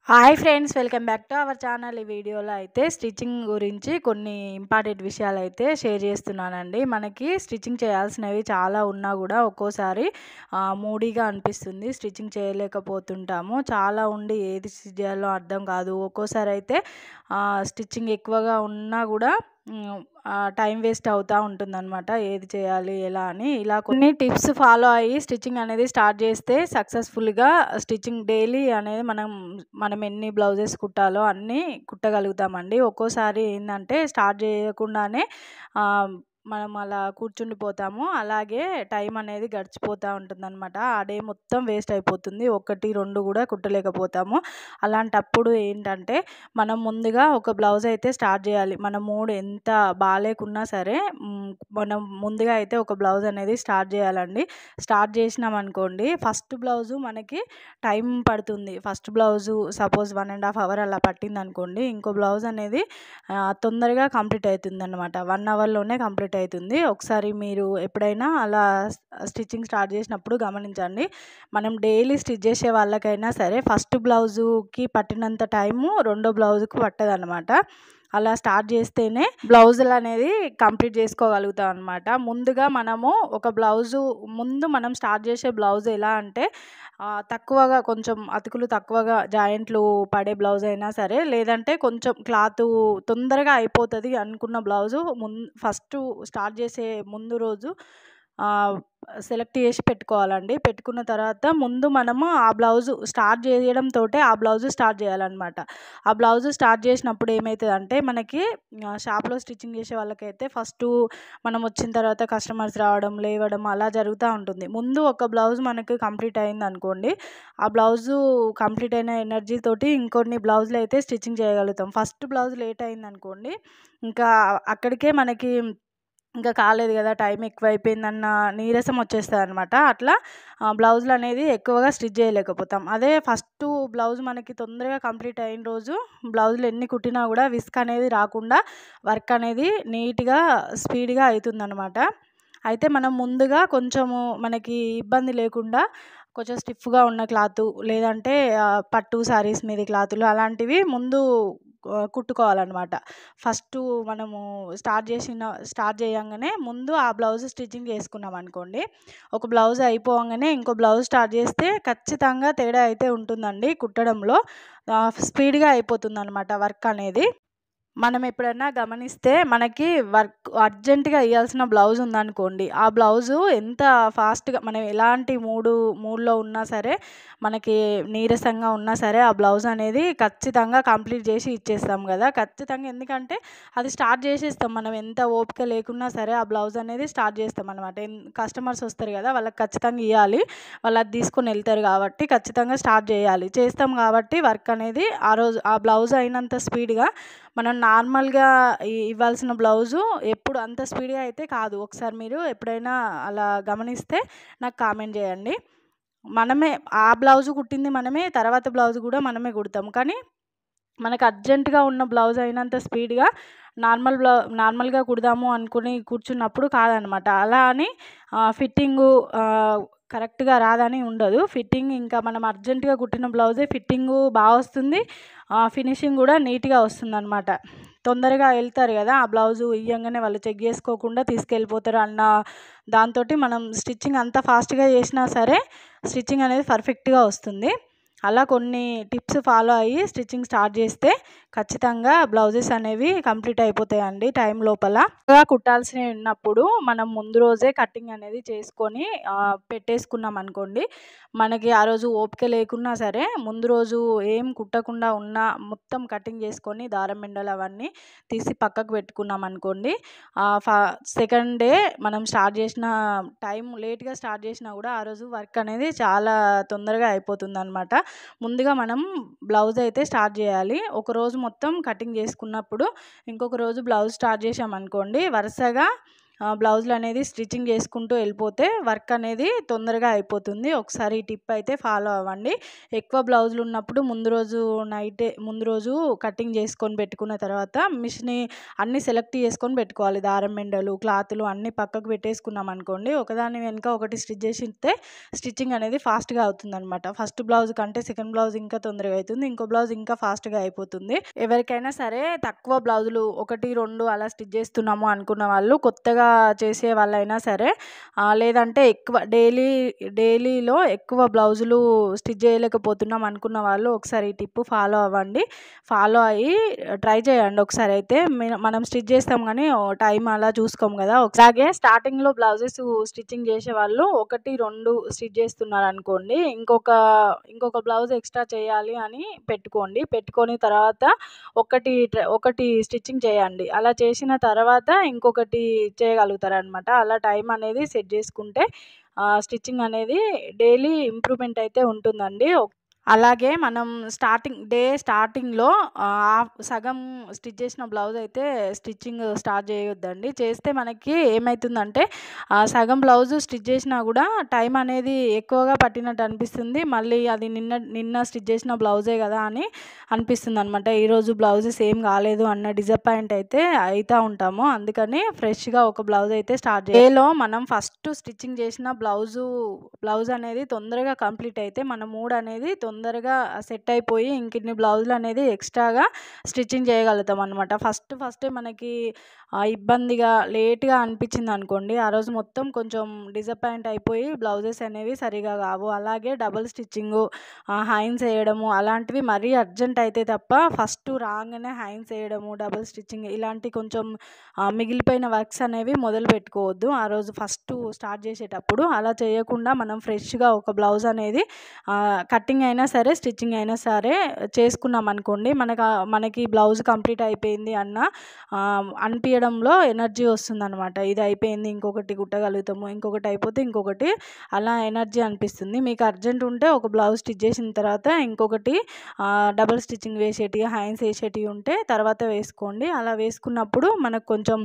Hi friends, welcome back to our channel. ఈ వీడియోలో అయితే స్టిచ్చింగ్ గురించి కొన్ని ఇంపార్టెంట్ విషయాలు అయితే షేర్ చేస్తున్నానండి. మనకి స్టిచ్చింగ్ చేయాల్సినవి చాలా ఉన్నా కూడా ఒక్కోసారి మూడీగా అనిపిస్తుంది, స్టిచ్చింగ్ చేయలేకపోతుంటాము. చాలా ఉండి ఏది స్టిచ్ చేయాలో అర్థం కాదు. ఒక్కోసారి అయితే స్టిచ్చింగ్ ఎక్కువగా ఉన్నా కూడా టైం వేస్ట్ అవుతూ ఉంటుందన్నమాట. ఏది చేయాలి ఎలా అని ఇలా కొన్ని టిప్స్ ఫాలో అయ్యి స్టిచ్చింగ్ అనేది స్టార్ట్ చేస్తే సక్సెస్ఫుల్గా స్టిచ్చింగ్ డైలీ అనేది మనం ఎన్ని బ్లౌజెస్ కుట్టాలో అన్నీ కుట్టగలుగుతామండి. ఒక్కోసారి ఏంటంటే స్టార్ట్ చేయకుండానే మనం అలా కూర్చుండిపోతాము. అలాగే టైం అనేది గడిచిపోతూ ఉంటుందన్నమాట. ఆ డే మొత్తం వేస్ట్ అయిపోతుంది. 1, 2 కూడా కుట్టలేకపోతాము. అలాంటప్పుడు ఏంటంటే మనం ముందుగా ఒక బ్లౌజ్ అయితే స్టార్ట్ చేయాలి. మన మూడ్ ఎంత బాలేకున్నా సరే మనం ముందుగా అయితే ఒక బ్లౌజ్ అనేది స్టార్ట్ చేయాలండి. స్టార్ట్ చేసినామనుకోండి, ఫస్ట్ బ్లౌజు మనకి టైం పడుతుంది. ఫస్ట్ బ్లౌజు సపోజ్ 1.5 అవర్ అలా పట్టిందనుకోండి, ఇంకో బ్లౌజ్ అనేది తొందరగా కంప్లీట్ అవుతుందన్నమాట. 1 అవర్లోనే కంప్లీట్ అవుతుంది. ఒకసారి మీరు ఎప్పుడైనా అలా స్టిచ్చింగ్ స్టార్ట్ చేసినప్పుడు గమనించండి. మనం డైలీ స్టిచ్ చేసే వాళ్ళకైనా సరే ఫస్ట్ బ్లౌజుకి పట్టినంత టైము రెండో బ్లౌజుకి పట్టదనమాట. అలా స్టార్ట్ చేస్తేనే బ్లౌజులు అనేది కంప్లీట్ చేసుకోగలుగుతాం అనమాట. ముందుగా మనము ఒక బ్లౌజు మనం స్టార్ట్ చేసే బ్లౌజ్ ఎలా అంటే తక్కువగా, కొంచెం అతుకులు తక్కువగా జాయింట్లు పడే బ్లౌజ్ అయినా సరే, లేదంటే కొంచెం క్లాతు తొందరగా అయిపోతుంది అనుకున్న బ్లౌజు ఫస్ట్ స్టార్ట్ చేసే ముందు రోజు సెలెక్ట్ చేసి పెట్టుకోవాలండి. పెట్టుకున్న తర్వాత ముందు మనము ఆ బ్లౌజు స్టార్ట్ చేయడంతో ఆ బ్లౌజు స్టార్ట్ చేయాలన్నమాట. ఆ బ్లౌజు స్టార్ట్ చేసినప్పుడు ఏమవుతుందంటే, మనకి షాప్లో స్టిచ్చింగ్ చేసే వాళ్ళకైతే ఫస్ట్ మనం వచ్చిన తర్వాత కస్టమర్స్ రావడం, లేవడం అలా జరుగుతూ ఉంటుంది. ముందు ఒక బ్లౌజ్ మనకి కంప్లీట్ అయింది అనుకోండి, ఆ బ్లౌజు కంప్లీట్ అయిన ఎనర్జీ తోటి ఇంకొన్ని బ్లౌజులు అయితే స్టిచ్చింగ్ చేయగలుగుతాం. ఫస్ట్ బ్లౌజ్ లేట్ అయింది అనుకోండి, ఇంకా అక్కడికే మనకి ఇంకా కాలేదు కదా, టైం ఎక్కువైపోయిందన్న నీరసం వచ్చేస్తుంది అనమాట. అట్లా బ్లౌజులు అనేది ఎక్కువగా స్టిచ్ చేయలేకపోతాం. అదే ఫస్ట్ బ్లౌజ్ మనకి తొందరగా కంప్లీట్ అయిన రోజు బ్లౌజులు ఎన్ని కుట్టినా కూడా విస్క్ అనేది రాకుండా వర్క్ అనేది నీట్గా స్పీడ్గా అవుతుందన్నమాట. అయితే మనం ముందుగా కొంచెము మనకి ఇబ్బంది లేకుండా కొంచెం స్టిఫ్గా ఉన్న క్లాతు, లేదంటే పట్టు శారీస్ మీద క్లాతులు అలాంటివి ముందు కుట్టుకోవాలన్నమాట. ఫస్టు మనము స్టార్ట్ చేయంగానే ముందు ఆ బ్లౌజ్ స్టిచ్చింగ్ చేసుకున్నాం అనుకోండి, ఒక బ్లౌజ్ అయిపోగానే ఇంకో బ్లౌజ్ స్టార్ట్ చేస్తే ఖచ్చితంగా తేడా అయితే ఉంటుందండి. కుట్టడంలో స్పీడ్గా అయిపోతుందన్నమాట వర్క్ అనేది. మనం ఎప్పుడైనా గమనిస్తే మనకి వర్క్ అర్జెంటుగా ఇయ్యాల్సిన బ్లౌజ్ ఉందనుకోండి, ఆ బ్లౌజు ఎంత ఫాస్ట్గా మనం ఎలాంటి మూడ్లో ఉన్నా సరే, మనకి నీరసంగా ఉన్నా సరే ఆ బ్లౌజ్ అనేది ఖచ్చితంగా కంప్లీట్ చేసి ఇచ్చేస్తాం కదా, ఖచ్చితంగా. ఎందుకంటే అది స్టార్ట్ చేసేస్తాం. మనం ఎంత ఓపిక లేకున్నా సరే ఆ బ్లౌజ్ అనేది స్టార్ట్ చేస్తాం అనమాట. కస్టమర్స్ వస్తారు కదా, వాళ్ళకి ఖచ్చితంగా ఇవ్వాలి. వాళ్ళు అది తీసుకొని వెళ్తారు కాబట్టి ఖచ్చితంగా స్టార్ట్ చేయాలి. చేస్తాం కాబట్టి వర్క్ అనేది ఆ రోజు ఆ బ్లౌజ్ అయినంత స్పీడ్గా మనం నార్మల్గా ఇవ్వాల్సిన బ్లౌజు ఎప్పుడు అంత స్పీడ్గా అయితే కాదు. ఒకసారి మీరు ఎప్పుడైనా అలా గమనిస్తే నాకు కామెంట్ చేయండి. మనమే ఆ బ్లౌజు కుట్టింది మనమే, తర్వాత బ్లౌజ్ కూడా మనమే కుడతాం. కానీ మనకు అర్జెంటుగా ఉన్న బ్లౌజ్ అయినంత స్పీడ్గా నార్మల్గా కుడదాము అనుకుని కూర్చున్నప్పుడు కాదనమాట. అలా అని ఫిట్టింగు కరెక్ట్గా రాదని ఉండదు. ఫిట్టింగ్ ఇంకా మనం అర్జెంటుగా కుట్టిన బ్లౌజే ఫిట్టింగు బాగా వస్తుంది, ఫినిషింగ్ కూడా నీట్గా వస్తుందన్నమాట. తొందరగా వెళ్తారు కదా, ఆ బ్లౌజు ఇయ్యంగానే వాళ్ళు చెక్ చేసుకోకుండా తీసుకెళ్ళిపోతారు అన్న దాంతోటి మనం స్టిచ్చింగ్ అంత ఫాస్ట్గా చేసినా సరే స్టిచ్చింగ్ అనేది పర్ఫెక్ట్గా వస్తుంది. అలా కొన్ని టిప్స్ ఫాలో అయ్యి స్టిచ్చింగ్ స్టార్ట్ చేస్తే ఖచ్చితంగా బ్లౌజెస్ అనేవి కంప్లీట్ అయిపోతాయండి టైం లోపల. కుట్టాల్సినవి ఉన్నప్పుడు మనం ముందు రోజే కటింగ్ అనేది చేసుకొని పెట్టేసుకున్నాం అనుకోండి, మనకి ఆ రోజు ఓపిక లేకున్నా సరే ముందు రోజు ఏం కుట్టకుండా ఉన్న మొత్తం కటింగ్ చేసుకొని దారం మెండలు అవన్నీ తీసి పక్కకు పెట్టుకున్నాం అనుకోండి, సెకండ్ డే మనం స్టార్ట్ చేసిన టైం లేట్గా స్టార్ట్ చేసినా కూడా ఆ రోజు వర్క్ అనేది చాలా తొందరగా అయిపోతుంది అనమాట. ముందుగా మనం బ్లౌజ్ అయితే స్టార్ట్ చేయాలి. ఒకరోజు మొత్తం కటింగ్ చేసుకున్నప్పుడు ఇంకొక రోజు బ్లౌజ్ స్టార్ట్ చేసామనుకోండి, వరుసగా బ్లౌజులు అనేది స్టిచ్చింగ్ చేసుకుంటూ వెళ్ళిపోతే వర్క్ అనేది తొందరగా అయిపోతుంది. ఒకసారి ఈ టిప్ అయితే ఫాలో అవ్వండి. ఎక్కువ బ్లౌజులు ఉన్నప్పుడు ముందు రోజు కటింగ్ చేసుకొని పెట్టుకున్న తర్వాత మిషన్ని అన్నీ సెలెక్ట్ చేసుకొని పెట్టుకోవాలి. దారం మెండలు, క్లాతులు అన్నీ పక్కకు పెట్టేసుకున్నాం అనుకోండి, ఒకదాని వెనుక ఒకటి స్టిచ్ చేసిస్తే స్టిచ్చింగ్ అనేది ఫాస్ట్గా అవుతుందన్నమాట. ఫస్ట్ బ్లౌజ్ కంటే సెకండ్ బ్లౌజ్ ఇంకా తొందరగా అవుతుంది, ఇంకో బ్లౌజ్ ఇంకా ఫాస్ట్గా అయిపోతుంది. ఎవరికైనా సరే తక్కువ బ్లౌజులు 1, 2 అలా స్టిచ్ చేస్తున్నాము అనుకున్న వాళ్ళు, కొత్తగా చేసే వాళ్ళైనా సరే, లేదంటే ఎక్కువ డైలీలో ఎక్కువ బ్లౌజులు స్టిచ్ చేయలేకపోతున్నాం అనుకున్న వాళ్ళు ఒకసారి ఈ టిప్ ఫాలో అవ్వండి. ఫాలో అయ్యి ట్రై చేయండి ఒకసారి. అయితే మనం స్టిచ్ చేస్తాం కానీ టైం అలా చూసుకోము కదా. అలాగే స్టార్టింగ్లో బ్లౌజెస్ స్టిచ్చింగ్ చేసే వాళ్ళు 1, 2 స్టిచ్ చేస్తున్నారు అనుకోండి, ఇంకొక బ్లౌజ్ ఎక్స్ట్రా చేయాలి అని పెట్టుకొని తర్వాత ఒకటి స్టిచ్చింగ్ చేయండి. అలా చేసిన తర్వాత ఇంకొకటి చేయగలుగుతారనమాట. అలా టైం అనేది సెట్ చేసుకుంటే స్టిచ్చింగ్ అనేది డైలీ ఇంప్రూవ్మెంట్ అయితే ఉంటుందండి. అలాగే మనం స్టార్టింగ్లో సగం స్టిచ్ చేసిన బ్లౌజ్ అయితే స్టిచ్చింగ్ స్టార్ట్ చేయొద్దండి. చేస్తే మనకి ఏమవుతుందంటే సగం బ్లౌజు స్టిచ్ చేసినా కూడా టైం అనేది ఎక్కువగా పట్టినట్టు అనిపిస్తుంది. మళ్ళీ అది నిన్న స్టిచ్ చేసిన బ్లౌజే కదా అని అనిపిస్తుంది అనమాట. ఈరోజు బ్లౌజ్ సేమ్ కాలేదు అన్న డిసప్పాయింట్ అయితే అవుతూ ఉంటాము. అందుకని ఫ్రెష్గా ఒక బ్లౌజ్ అయితే స్టార్ట్ డేలో మనం ఫస్ట్ స్టిచ్చింగ్ చేసిన బ్లౌజ్ అనేది తొందరగా కంప్లీట్ అయితే మన మూడ్ అనేది తొందరగా సెట్ అయిపోయి ఇంకిన్ని బ్లౌజులు అనేది ఎక్స్ట్రాగా స్టిచ్చింగ్ చేయగలుగుతాం అనమాట. ఫస్టే మనకి ఇబ్బందిగా లేట్గా అనిపించింది అనుకోండి, ఆ రోజు మొత్తం కొంచెం డిసప్పాయింట్ అయిపోయి బ్లౌజెస్ అనేవి సరిగా కావు. అలాగే డబుల్ స్టిచ్చింగు, హైన్స్ వేయడము అలాంటివి మరీ అర్జెంట్ అయితే తప్ప ఫస్ట్ రాగానే హైన్స్ వేయడము, డబుల్ స్టిచ్చింగ్ ఇలాంటి కొంచెం మిగిలిపోయిన వర్క్స్ అనేవి మొదలు పెట్టుకోవద్దు ఆ రోజు ఫస్ట్ స్టార్ట్ చేసేటప్పుడు. అలా చేయకుండా మనం ఫ్రెష్గా ఒక బ్లౌజ్ అనేది కటింగ్ అయినా సరే స్టిచ్చింగ్ అయినా సరే చేసుకున్నాం అనుకోండి, మనకి బ్లౌజ్ కంప్లీట్ అయిపోయింది అన్న అనిపించడంలో ఎనర్జీ వస్తుందన్నమాట. ఇది అయిపోయింది, ఇంకొకటి కుట్టగలుగుతాము, ఇంకొకటి అయిపోతే ఇంకొకటి, అలా ఎనర్జీ అనిపిస్తుంది. మీకు అర్జెంట్ ఉంటే ఒక బ్లౌజ్ స్టిచ్ చేసిన తర్వాత ఇంకొకటి డబుల్ స్టిచ్చింగ్ వేసేటివి, హైన్స్ వేసేటివి ఉంటే తర్వాత వేసుకోండి. అలా వేసుకున్నప్పుడు మనకు కొంచెం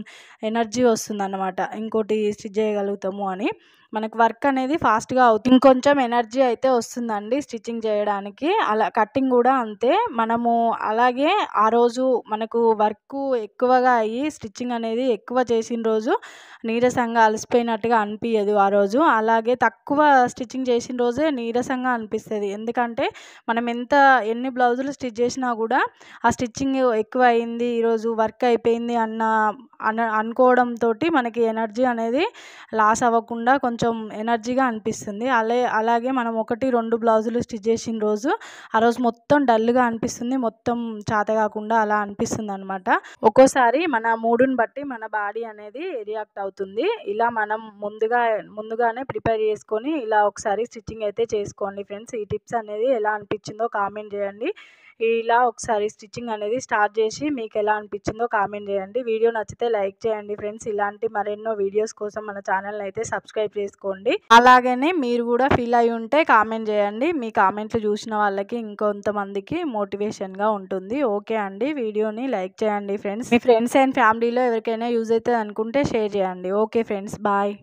ఎనర్జీ వస్తుందన్నమాట, ఇంకోటి స్టిచ్ చేయగలుగుతాము అని. మనకు వర్క్ అనేది ఫాస్ట్గా అవుతుంది, ఇంకొంచెం ఎనర్జీ అయితే వస్తుందండి స్టిచ్చింగ్ చేయడానికి. అలా కటింగ్ కూడా అంతే. మనము అలాగే ఆ రోజు మనకు వర్క్ ఎక్కువగా అయ్యి స్టిచ్చింగ్ అనేది ఎక్కువ చేసిన రోజు నీరసంగా అలసిపోయినట్టుగా అనిపించదు ఆ రోజు. అలాగే తక్కువ స్టిచ్చింగ్ చేసిన రోజే నీరసంగా అనిపిస్తుంది. ఎందుకంటే మనం ఎన్ని బ్లౌజులు స్టిచ్ చేసినా కూడా ఆ స్టిచ్చింగ్ ఎక్కువ అయింది, ఈరోజు వర్క్ అయిపోయింది అనుకోవడంతో మనకి ఎనర్జీ అనేది లాస్ అవ్వకుండా కొంచెం ఎనర్జీగా అనిపిస్తుంది. అలాగే మనం 1, 2 బ్లౌజులు స్టిచ్ చేసిన రోజు ఆ రోజు మొత్తం డల్గా అనిపిస్తుంది, మొత్తం చేత కాకుండా అలా అనిపిస్తుంది అనమాట. ఒక్కోసారి మన మూడుని బట్టి మన బాడీ అనేది రియాక్ట్ అవుతుంది. ఇలా మనం ముందుగానే ప్రిపేర్ చేసుకొని ఇలా ఒకసారి స్టిచ్చింగ్ అయితే చేసుకోండి ఫ్రెండ్స్. ఈ టిప్స్ అనేది ఎలా అనిపించిందో కామెంట్ చేయండి. ఇలా ఒకసారి స్టిచ్చింగ్ అనేది స్టార్ట్ చేసి మీకు ఎలా అనిపించిందో కామెంట్ చేయండి. వీడియో నచ్చితే లైక్ చేయండి ఫ్రెండ్స్. ఇలాంటి మరెన్నో వీడియోస్ కోసం మన ఛానల్ని అయితే సబ్స్క్రైబ్ చేసుకోండి. అలాగనే మీరు కూడా ఫీల్ అయి ఉంటే కామెంట్ చేయండి. మీ కామెంట్లు చూసిన వాళ్ళకి ఇంకొంతమందికి మోటివేషన్గా ఉంటుంది. ఓకే అండి, వీడియోని లైక్ చేయండి ఫ్రెండ్స్. మీ ఫ్రెండ్స్ అండ్ ఫ్యామిలీలో ఎవరికైనా యూజ్ అవుతుంది అనుకుంటే షేర్ చేయండి. Okay friends, bye.